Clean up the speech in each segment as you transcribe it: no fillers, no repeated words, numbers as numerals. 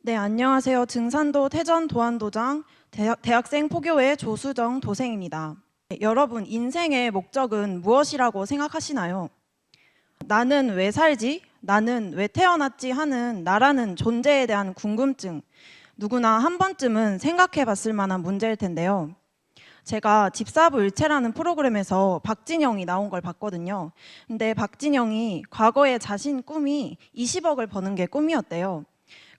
네, 안녕하세요. 증산도 태전 도안도장 대학생 포교회 조수정 도생입니다. 네, 여러분, 인생의 목적은 무엇이라고 생각하시나요? 나는 왜 살지? 나는 왜 태어났지? 하는 나라는 존재에 대한 궁금증. 누구나 한 번쯤은 생각해 봤을 만한 문제일 텐데요. 제가 집사부일체라는 프로그램에서 박진영이 나온 걸 봤거든요. 근데 박진영이 과거에 자신 꿈이 20억을 버는 게 꿈이었대요.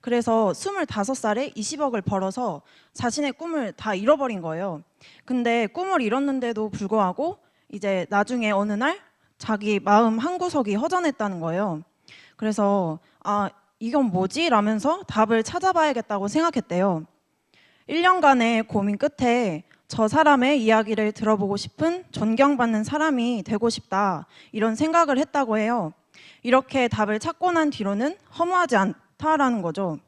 그래서 25살에 20억을 벌어서 자신의 꿈을 다 잃어버린 거예요. 근데 꿈을 잃었는데도 불구하고 이제 나중에 어느 날 자기 마음 한구석이 허전했다는 거예요. 그래서 이건 뭐지? 라면서 답을 찾아봐야겠다고 생각했대요. 1년간의 고민 끝에 저 사람의 이야기를 들어보고 싶은 존경받는 사람이 되고 싶다, 이런 생각을 했다고 해요. 이렇게 답을 찾고 난 뒤로는 허무하지 않다라는 거죠.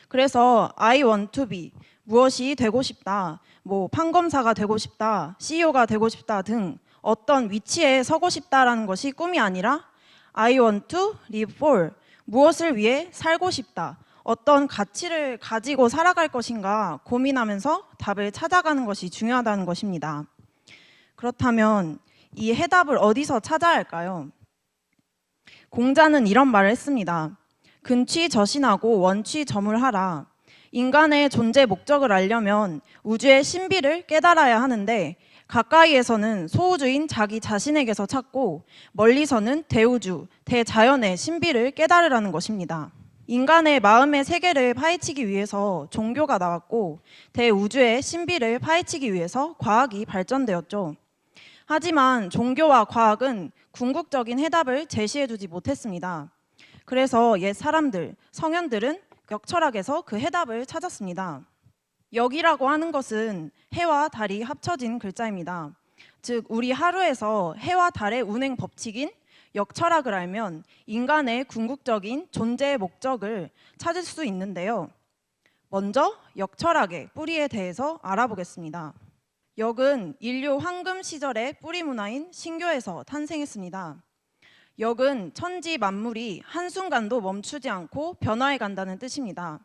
그래서 I want to be, 무엇이 되고 싶다, 뭐 판검사가 되고 싶다, CEO가 되고 싶다 등 어떤 위치에 서고 싶다라는 것이 꿈이 아니라 I want to live for, 무엇을 위해 살고 싶다, 어떤 가치를 가지고 살아갈 것인가 고민하면서 답을 찾아가는 것이 중요하다는 것입니다. 그렇다면 이 해답을 어디서 찾아야 할까요? 공자는 이런 말을 했습니다. 근취저신하고 원취저물하라. 인간의 존재 목적을 알려면 우주의 신비를 깨달아야 하는데, 가까이에서는 소우주인 자기 자신에게서 찾고 멀리서는 대우주, 대자연의 신비를 깨달으라는 것입니다. 인간의 마음의 세계를 파헤치기 위해서 종교가 나왔고, 대우주의 신비를 파헤치기 위해서 과학이 발전되었죠. 하지만 종교와 과학은 궁극적인 해답을 제시해주지 못했습니다. 그래서 옛 사람들, 성현들은 역철학에서 그 해답을 찾았습니다. 역이라고 하는 것은 해와 달이 합쳐진 글자입니다. 즉, 우리 하루에서 해와 달의 운행 법칙인 역철학을 알면 인간의 궁극적인 존재의 목적을 찾을 수 있는데요. 먼저 역철학의 뿌리에 대해서 알아보겠습니다. 역은 인류 황금 시절의 뿌리 문화인 신교에서 탄생했습니다. 역은 천지 만물이 한순간도 멈추지 않고 변화해 간다는 뜻입니다.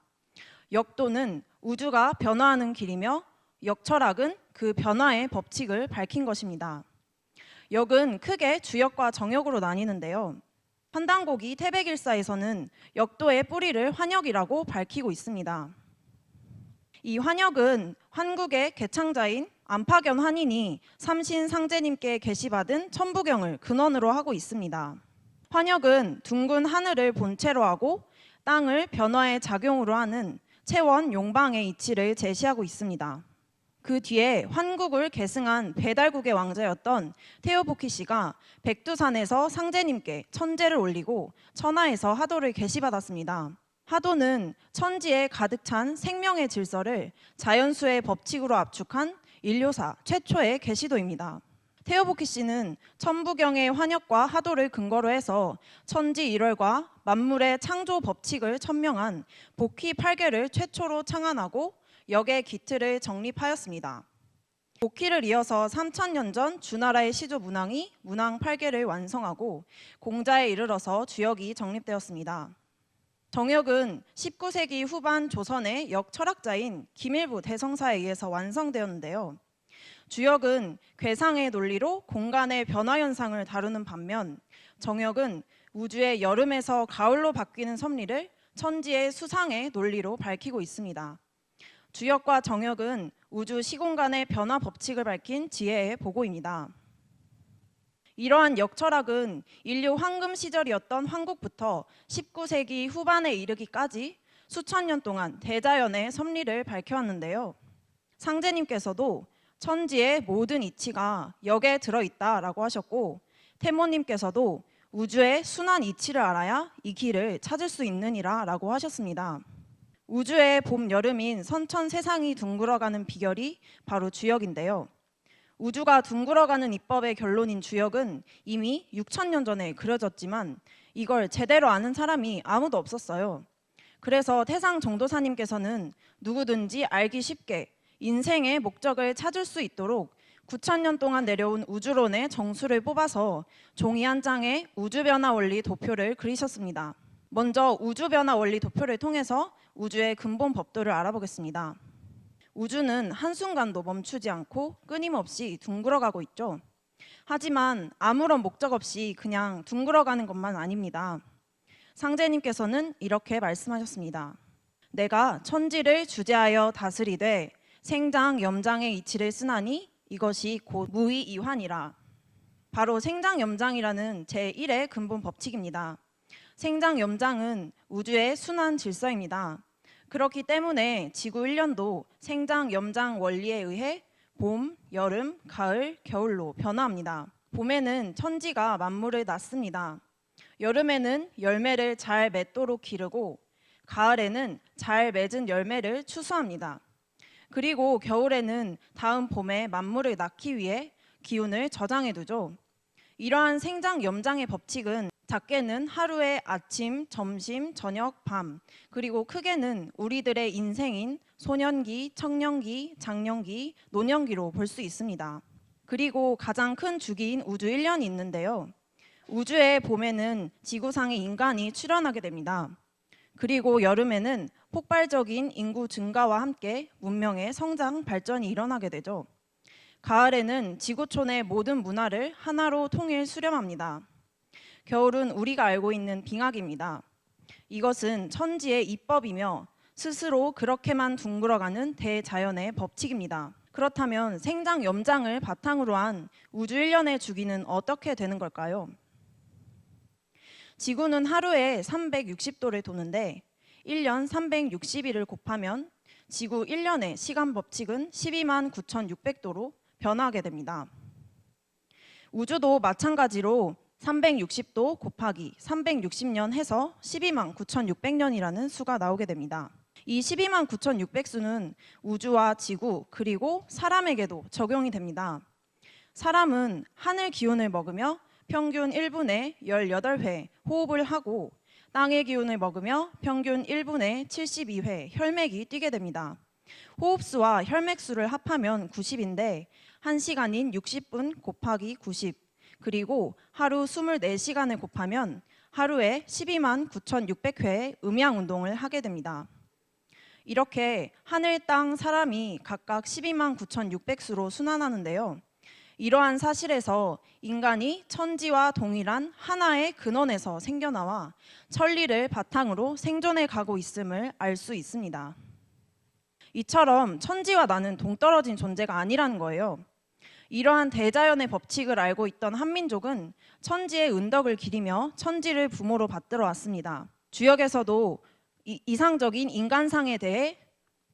역도는 우주가 변화하는 길이며 역철학은 그 변화의 법칙을 밝힌 것입니다. 역은 크게 주역과 정역으로 나뉘는데요. 환단고기 태백일사에서는 역도의 뿌리를 환역이라고 밝히고 있습니다. 이 환역은 환국의 개창자인 안파견 환인이 삼신상제님께 계시받은 천부경을 근원으로 하고 있습니다. 환역은 둥근 하늘을 본체로 하고 땅을 변화의 작용으로 하는 채원 용방의 이치를 제시하고 있습니다. 그 뒤에 환국을 계승한 배달국의 왕자였던 테오보키씨가 백두산에서 상제님께 천제를 올리고 천하에서 하도를 계시받았습니다. 하도는 천지에 가득 찬 생명의 질서를 자연수의 법칙으로 압축한 인류사 최초의 계시도입니다. 테오보키씨는 천부경의 환역과 하도를 근거로 해서 천지 일월과 만물의 창조 법칙을 천명한 복희 8개를 최초로 창안하고 역의 기틀을 정립하였습니다. 복희를 이어서 3000년 전 주나라의 시조 문왕이 문왕 8개를 완성하고 공자에 이르러서 주역이 정립되었습니다. 정역은 19세기 후반 조선의 역철학자인 김일부 대성사에 의해서 완성되었는데요. 주역은 괴상의 논리로 공간의 변화 현상을 다루는 반면 정역은 우주의 여름에서 가을로 바뀌는 섭리를 천지의 수상의 논리로 밝히고 있습니다. 주역과 정역은 우주 시공간의 변화 법칙을 밝힌 지혜의 보고입니다. 이러한 역철학은 인류 황금 시절이었던 환국부터 19세기 후반에 이르기까지 수천 년 동안 대자연의 섭리를 밝혀왔는데요. 상제님께서도 천지의 모든 이치가 역에 들어있다라고 하셨고, 태모님께서도 우주의 순환 이치를 알아야 이 길을 찾을 수 있느니라 라고 하셨습니다. 우주의 봄, 여름인 선천 세상이 둥글어가는 비결이 바로 주역인데요. 우주가 둥글어가는 이법의 결론인 주역은 이미 6000년 전에 그려졌지만 이걸 제대로 아는 사람이 아무도 없었어요. 그래서 태상 정도사님께서는 누구든지 알기 쉽게 인생의 목적을 찾을 수 있도록 9000년 동안 내려온 우주론의 정수를 뽑아서 종이 한 장에 우주변화 원리 도표를 그리셨습니다. 먼저 우주 변화 원리 도표를 통해서 우주의 근본 법도를 알아보겠습니다. 우주는 한순간도 멈추지 않고 끊임없이 둥글어가고 있죠. 하지만 아무런 목적 없이 그냥 둥글어가는 것만 아닙니다. 상제님께서는 이렇게 말씀하셨습니다. 내가 천지를 주재하여 다스리되 생장 염장의 이치를 쓰나니 이것이 곧 무의이환이라. 바로 생장 염장이라는 제1의 근본 법칙입니다. 생장 염장은 우주의 순환 질서입니다. 그렇기 때문에 지구 1년도 생장 염장 원리에 의해 봄, 여름, 가을, 겨울로 변화합니다. 봄에는 천지가 만물을 낳습니다. 여름에는 열매를 잘 맺도록 기르고 가을에는 잘 맺은 열매를 추수합니다. 그리고 겨울에는 다음 봄에 만물을 낳기 위해 기운을 저장해 두죠. 이러한 생장 염장의 법칙은 작게는 하루의 아침, 점심, 저녁, 밤, 그리고 크게는 우리들의 인생인 소년기, 청년기, 장년기, 노년기로 볼 수 있습니다. 그리고 가장 큰 주기인 우주 1년이 있는데요. 우주의 봄에는 지구상의 인간이 출현하게 됩니다. 그리고 여름에는 폭발적인 인구 증가와 함께 문명의 성장, 발전이 일어나게 되죠. 가을에는 지구촌의 모든 문화를 하나로 통일 수렴합니다. 겨울은 우리가 알고 있는 빙하기입니다. 이것은 천지의 이법이며 스스로 그렇게만 둥글어가는 대자연의 법칙입니다. 그렇다면 생장 염장을 바탕으로 한 우주 1년의 주기는 어떻게 되는 걸까요? 지구는 하루에 360도를 도는데 1년 360일을 곱하면 지구 1년의 시간 법칙은 12만 9,600도로 변화하게 됩니다. 우주도 마찬가지로 360도 곱하기 360년 해서 12만 9,600년이라는 수가 나오게 됩니다. 이 12만 9,600수는 우주와 지구 그리고 사람에게도 적용이 됩니다. 사람은 하늘 기운을 먹으며 평균 1분에 18회 호흡을 하고 땅의 기운을 먹으며 평균 1분에 72회 혈맥이 뛰게 됩니다. 호흡수와 혈맥수를 합하면 90인데 1시간인 60분 곱하기 90 그리고 하루 24시간을 곱하면 하루에 12만 9,600회의 음양운동을 하게 됩니다. 이렇게 하늘, 땅, 사람이 각각 12만 9,600수로 순환하는데요. 이러한 사실에서 인간이 천지와 동일한 하나의 근원에서 생겨나와 천리를 바탕으로 생존해 가고 있음을 알 수 있습니다. 이처럼 천지와 나는 동떨어진 존재가 아니라는 거예요. 이러한 대자연의 법칙을 알고 있던 한민족은 천지의 은덕을 기리며 천지를 부모로 받들어 왔습니다. 주역에서도 이상적인 인간상에 대해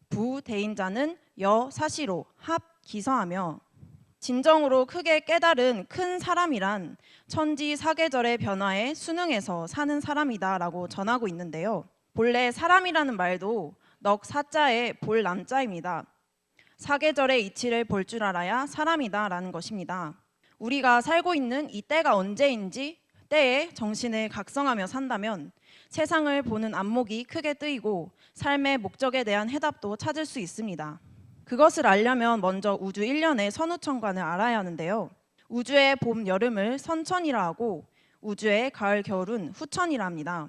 부대인자는 여사시로 합기서하며 진정으로 크게 깨달은 큰 사람이란 천지 사계절의 변화에 순응해서 사는 사람이다 라고 전하고 있는데요. 본래 사람이라는 말도 넉 사자의 볼 남자입니다. 사계절의 이치를 볼 줄 알아야 사람이다 라는 것입니다. 우리가 살고 있는 이 때가 언제인지 때에 정신을 각성하며 산다면 세상을 보는 안목이 크게 뜨이고 삶의 목적에 대한 해답도 찾을 수 있습니다. 그것을 알려면 먼저 우주 1년의 선우천관을 알아야 하는데요. 우주의 봄, 여름을 선천이라 하고 우주의 가을, 겨울은 후천이라 합니다.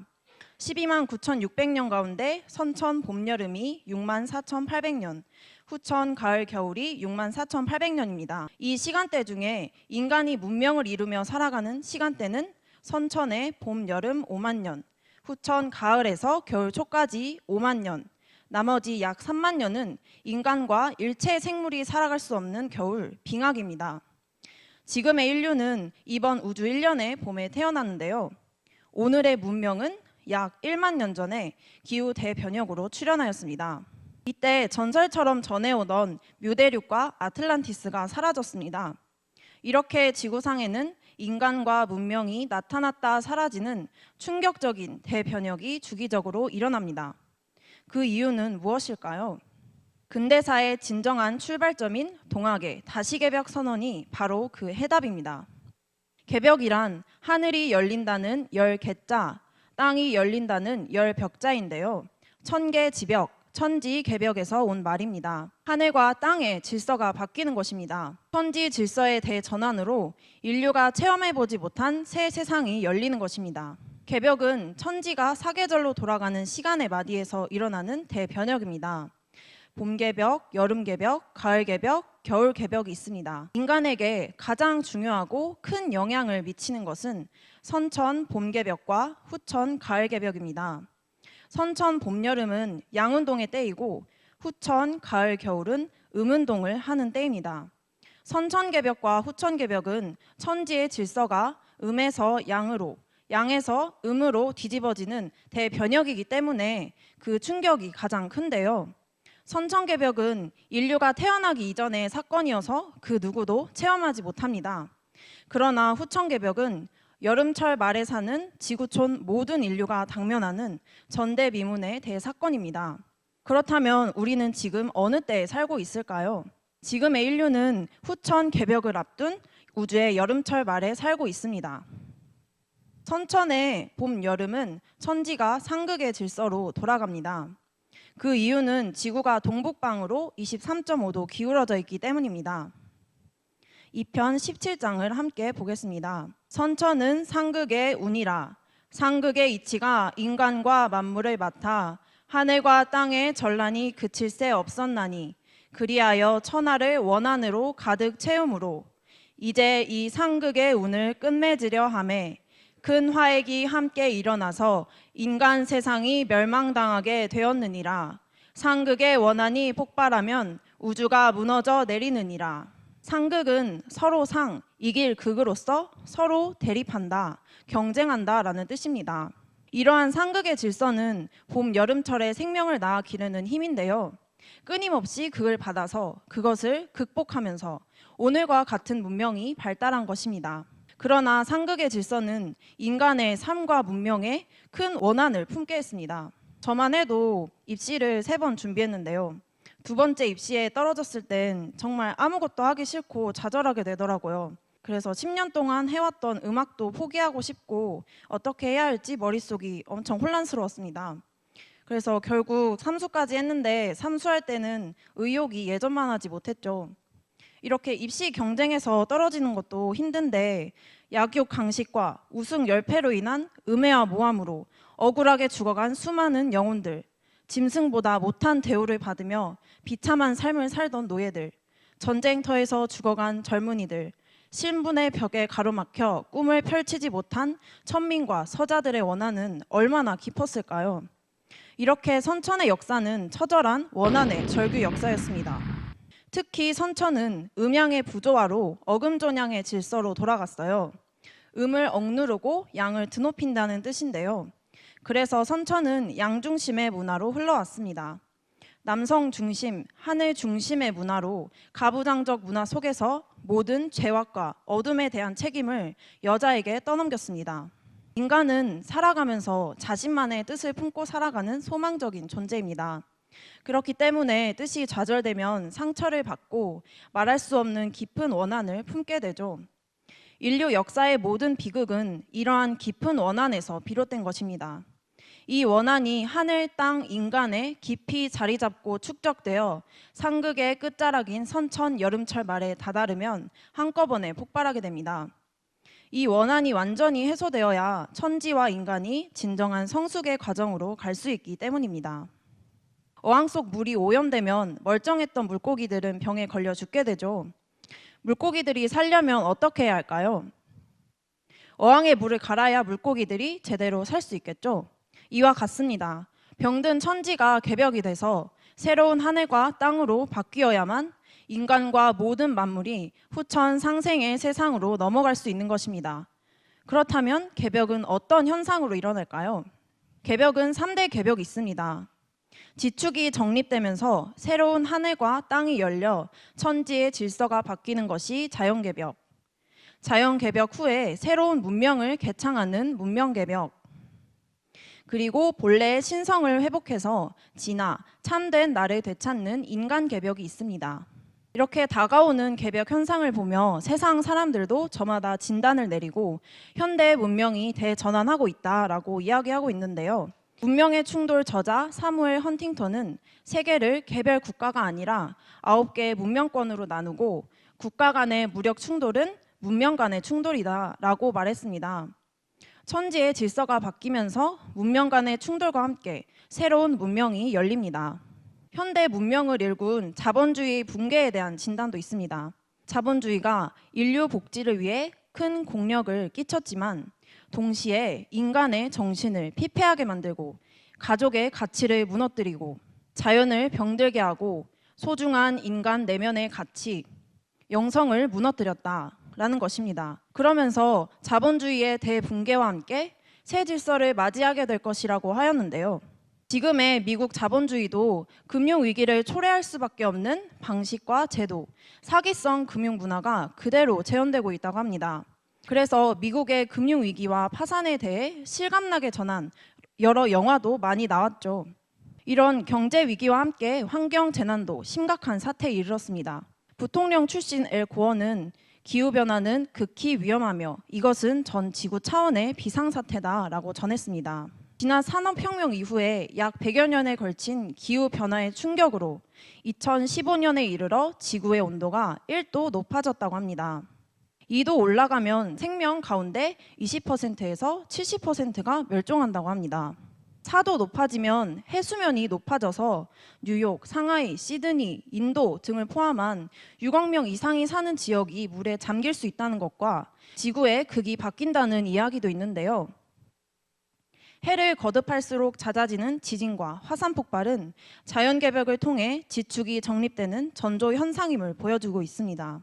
12만 9,600년 가운데 선천, 봄, 여름이 6만 4,800년, 후천, 가을, 겨울이 6만 4,800년입니다. 이 시간대 중에 인간이 문명을 이루며 살아가는 시간대는 선천의 봄, 여름 5만 년, 후천, 가을에서 겨울 초까지 5만 년, 나머지 약 3만 년은 인간과 일체 생물이 살아갈 수 없는 겨울, 빙하기입니다. 지금의 인류는 이번 우주 1년의 봄에 태어났는데요. 오늘의 문명은 약 1만 년 전에 기후 대변혁으로 출현하였습니다. 이때 전설처럼 전해오던 뮤대륙과 아틀란티스가 사라졌습니다. 이렇게 지구상에는 인간과 문명이 나타났다 사라지는 충격적인 대변혁이 주기적으로 일어납니다. 그 이유는 무엇일까요? 근대사의 진정한 출발점인 동학의 다시개벽 선언이 바로 그 해답입니다. 개벽이란 하늘이 열린다는 열개자, 땅이 열린다는 열벽자인데요. 천개지벽, 천지개벽에서 온 말입니다. 하늘과 땅의 질서가 바뀌는 것입니다. 천지 질서의 대전환으로 인류가 체험해보지 못한 새 세상이 열리는 것입니다. 개벽은 천지가 사계절로 돌아가는 시간의 마디에서 일어나는 대변혁입니다. 봄개벽, 여름개벽, 가을개벽, 겨울개벽이 있습니다. 인간에게 가장 중요하고 큰 영향을 미치는 것은 선천 봄개벽과 후천 가을개벽입니다. 선천 봄, 여름은 양운동의 때이고 후천 가을, 겨울은 음운동을 하는 때입니다. 선천개벽과 후천개벽은 천지의 질서가 음에서 양으로, 양에서 음으로 뒤집어지는 대변혁이기 때문에 그 충격이 가장 큰데요. 선천개벽은 인류가 태어나기 이전의 사건이어서 그 누구도 체험하지 못합니다. 그러나 후천개벽은 여름철 말에 사는 지구촌 모든 인류가 당면하는 전대미문의 대사건입니다. 그렇다면 우리는 지금 어느 때에 살고 있을까요? 지금의 인류는 후천개벽을 앞둔 우주의 여름철 말에 살고 있습니다. 선천의 봄, 여름은 천지가 상극의 질서로 돌아갑니다. 그 이유는 지구가 동북방으로 23.5도 기울어져 있기 때문입니다. 2편 17장을 함께 보겠습니다. 선천은 상극의 운이라. 상극의 이치가 인간과 만물을 맡아 하늘과 땅의 전란이 그칠 새 없었나니 그리하여 천하를 원한으로 가득 채우므로 이제 이 상극의 운을 끝맺으려 하매 큰 화액이 함께 일어나서 인간 세상이 멸망당하게 되었느니라. 상극의 원한이 폭발하면 우주가 무너져 내리느니라. 상극은 서로 상, 이길 극으로서 서로 대립한다, 경쟁한다 라는 뜻입니다. 이러한 상극의 질서는 봄, 여름철에 생명을 낳아 기르는 힘인데요. 끊임없이 극을 받아서 그것을 극복하면서 오늘과 같은 문명이 발달한 것입니다. 그러나 상극의 질서는 인간의 삶과 문명에 큰 원한을 품게 했습니다. 저만 해도 입시를 3번 준비했는데요. 2번째 입시에 떨어졌을 땐 정말 아무것도 하기 싫고 좌절하게 되더라고요. 그래서 10년 동안 해왔던 음악도 포기하고 싶고 어떻게 해야 할지 머릿속이 엄청 혼란스러웠습니다. 그래서 결국 삼수까지 했는데 삼수할 때는 의욕이 예전만 하지 못했죠. 이렇게 입시 경쟁에서 떨어지는 것도 힘든데 약육 강식과 우승 열패로 인한 음해와 모함으로 억울하게 죽어간 수많은 영혼들, 짐승보다 못한 대우를 받으며 비참한 삶을 살던 노예들, 전쟁터에서 죽어간 젊은이들, 신분의 벽에 가로막혀 꿈을 펼치지 못한 천민과 서자들의 원한은 얼마나 깊었을까요? 이렇게 선천의 역사는 처절한 원한의 절규 역사였습니다. 특히 선천은 음양의 부조화로 어금존양의 질서로 돌아갔어요. 음을 억누르고 양을 드높인다는 뜻인데요. 그래서 선천은 양중심의 문화로 흘러왔습니다. 남성 중심, 하늘 중심의 문화로 가부장적 문화 속에서 모든 죄악과 어둠에 대한 책임을 여자에게 떠넘겼습니다. 인간은 살아가면서 자신만의 뜻을 품고 살아가는 소망적인 존재입니다. 그렇기 때문에 뜻이 좌절되면 상처를 받고 말할 수 없는 깊은 원한을 품게 되죠. 인류 역사의 모든 비극은 이러한 깊은 원한에서 비롯된 것입니다. 이 원한이 하늘, 땅, 인간에 깊이 자리 잡고 축적되어 상극의 끝자락인 선천, 여름철 말에 다다르면 한꺼번에 폭발하게 됩니다. 이 원한이 완전히 해소되어야 천지와 인간이 진정한 성숙의 과정으로 갈 수 있기 때문입니다. 어항 속 물이 오염되면 멀쩡했던 물고기들은 병에 걸려 죽게 되죠. 물고기들이 살려면 어떻게 해야 할까요? 어항에 물을 갈아야 물고기들이 제대로 살 수 있겠죠. 이와 같습니다. 병든 천지가 개벽이 돼서 새로운 하늘과 땅으로 바뀌어야만 인간과 모든 만물이 후천 상생의 세상으로 넘어갈 수 있는 것입니다. 그렇다면 개벽은 어떤 현상으로 일어날까요? 개벽은 3대 개벽이 있습니다. 지축이 정립되면서 새로운 하늘과 땅이 열려 천지의 질서가 바뀌는 것이 자연개벽. 자연개벽 후에 새로운 문명을 개창하는 문명개벽. 그리고 본래의 신성을 회복해서 진화, 참된 나를 되찾는 인간개벽이 있습니다. 이렇게 다가오는 개벽 현상을 보며 세상 사람들도 저마다 진단을 내리고 현대 문명이 대전환하고 있다라고 이야기하고 있는데요. 문명의 충돌 저자 사무엘 헌팅턴은 세계를 개별 국가가 아니라 9개의 문명권으로 나누고 국가 간의 무력 충돌은 문명 간의 충돌이다 라고 말했습니다. 천지의 질서가 바뀌면서 문명 간의 충돌과 함께 새로운 문명이 열립니다. 현대 문명을 일군 자본주의 붕괴에 대한 진단도 있습니다. 자본주의가 인류 복지를 위해 큰 공력을 끼쳤지만 동시에 인간의 정신을 피폐하게 만들고 가족의 가치를 무너뜨리고 자연을 병들게 하고 소중한 인간 내면의 가치, 영성을 무너뜨렸다라는 것입니다. 그러면서 자본주의의 대붕괴와 함께 새 질서를 맞이하게 될 것이라고 하였는데요. 지금의 미국 자본주의도 금융위기를 초래할 수밖에 없는 방식과 제도, 사기성 금융 문화가 그대로 재현되고 있다고 합니다. 그래서 미국의 금융위기와 파산에 대해 실감나게 전한 여러 영화도 많이 나왔죠. 이런 경제위기와 함께 환경재난도 심각한 사태에 이르렀습니다. 부통령 출신 엘 고어는 기후변화는 극히 위험하며 이것은 전 지구 차원의 비상사태다라고 전했습니다. 지난 산업혁명 이후에 약 100여 년에 걸친 기후변화의 충격으로 2015년에 이르러 지구의 온도가 1도 높아졌다고 합니다. 2도 올라가면 생명 가운데 20%에서 70%가 멸종한다고 합니다. 4도 높아지면 해수면이 높아져서 뉴욕, 상하이, 시드니, 인도 등을 포함한 6억 명 이상이 사는 지역이 물에 잠길 수 있다는 것과 지구의 극이 바뀐다는 이야기도 있는데요. 해를 거듭할수록 잦아지는 지진과 화산 폭발은 자연개벽을 통해 지축이 정립되는 전조 현상임을 보여주고 있습니다.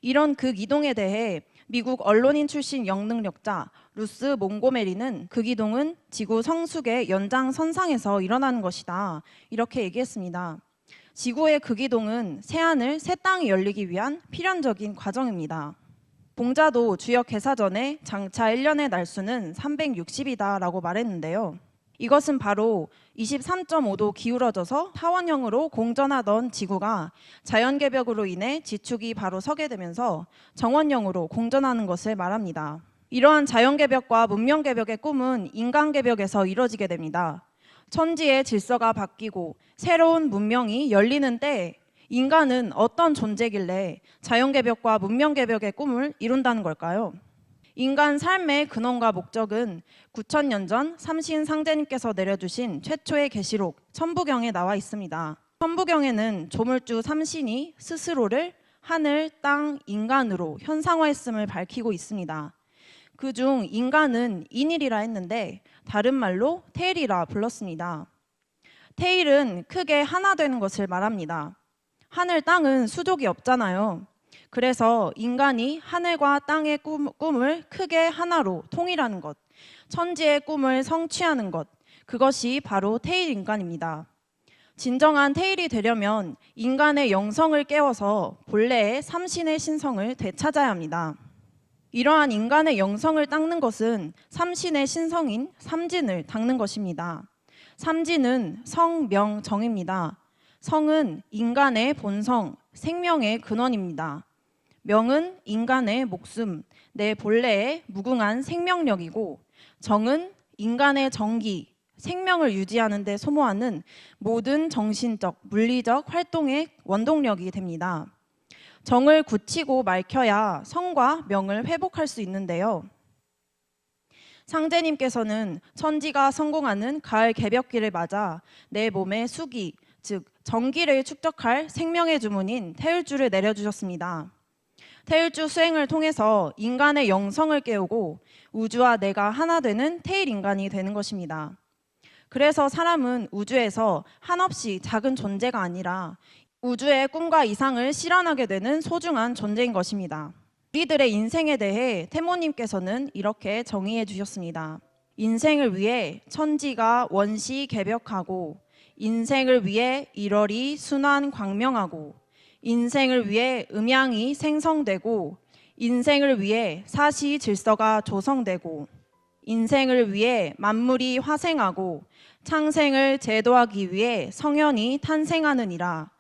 이런 극이동에 대해 미국 언론인 출신 영능력자 루스 몽고메리는 극이동은 지구 성숙의 연장선상에서 일어나는 것이다, 이렇게 얘기했습니다. 지구의 극이동은 새하늘, 새 땅이 열리기 위한 필연적인 과정입니다. 봉자도 주역 개사 전에 장차 1년의 날수는 360이다 라고 말했는데요. 이것은 바로 23.5도 기울어져서 타원형으로 공전하던 지구가 자연개벽으로 인해 지축이 바로 서게 되면서 정원형으로 공전하는 것을 말합니다. 이러한 자연개벽과 문명개벽의 꿈은 인간개벽에서 이뤄지게 됩니다. 천지의 질서가 바뀌고 새로운 문명이 열리는 때 인간은 어떤 존재길래 자연개벽과 문명개벽의 꿈을 이룬다는 걸까요? 인간 삶의 근원과 목적은 9,000년 전 삼신상제님께서 내려주신 최초의 계시록 천부경에 나와 있습니다. 천부경에는 조물주 삼신이 스스로를 하늘, 땅, 인간으로 현상화했음을 밝히고 있습니다. 그중 인간은 인일이라 했는데 다른 말로 테일이라 불렀습니다. 테일은 크게 하나 되는 것을 말합니다. 하늘, 땅은 수족이 없잖아요. 그래서 인간이 하늘과 땅의 꿈을 크게 하나로 통일하는 것, 천지의 꿈을 성취하는 것, 그것이 바로 테일 인간입니다. 진정한 테일이 되려면 인간의 영성을 깨워서 본래의 삼신의 신성을 되찾아야 합니다. 이러한 인간의 영성을 닦는 것은 삼신의 신성인 삼진을 닦는 것입니다. 삼진은 성, 명, 정입니다. 성은 인간의 본성, 생명의 근원입니다. 명은 인간의 목숨, 내 본래의 무궁한 생명력이고, 정은 인간의 정기, 생명을 유지하는 데 소모하는 모든 정신적, 물리적 활동의 원동력이 됩니다. 정을 굳히고 맑혀야 성과 명을 회복할 수 있는데요. 상제님께서는 천지가 성공하는 가을 개벽기를 맞아 내 몸의 수기, 즉 정기를 축적할 생명의 주문인 태을주를 내려주셨습니다. 태을주 수행을 통해서 인간의 영성을 깨우고 우주와 내가 하나 되는 태일 인간이 되는 것입니다. 그래서 사람은 우주에서 한없이 작은 존재가 아니라 우주의 꿈과 이상을 실현하게 되는 소중한 존재인 것입니다. 우리들의 인생에 대해 태모님께서는 이렇게 정의해 주셨습니다. 인생을 위해 천지가 원시 개벽하고, 인생을 위해 일월이 순환 광명하고, 인생을 위해 음양이 생성되고, 인생을 위해 사시 질서가 조성되고, 인생을 위해 만물이 화생하고, 창생을 제도하기 위해 성현이 탄생하느니라.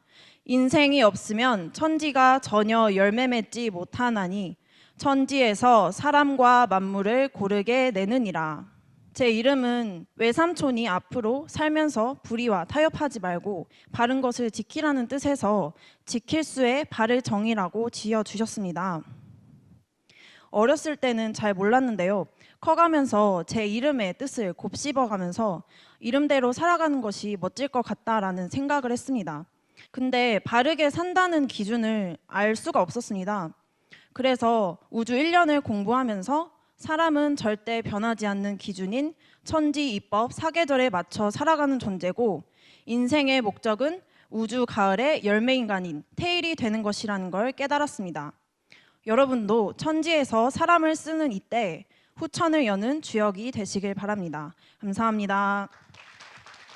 인생이 없으면 천지가 전혀 열매 맺지 못하나니 천지에서 사람과 만물을 고르게 내느니라. 제 이름은 외삼촌이 앞으로 살면서 불의와 타협하지 말고 바른 것을 지키라는 뜻에서 지킬 수의 바를 정의라고 지어주셨습니다. 어렸을 때는 잘 몰랐는데요. 커가면서 제 이름의 뜻을 곱씹어가면서 이름대로 살아가는 것이 멋질 것 같다라는 생각을 했습니다. 근데 바르게 산다는 기준을 알 수가 없었습니다. 그래서 우주 1년을 공부하면서 사람은 절대 변하지 않는 기준인 천지, 이법, 사계절에 맞춰 살아가는 존재고 인생의 목적은 우주 가을의 열매인간인 테일이 되는 것이라는 걸 깨달았습니다. 여러분도 천지에서 사람을 쓰는 이때 후천을 여는 주역이 되시길 바랍니다. 감사합니다.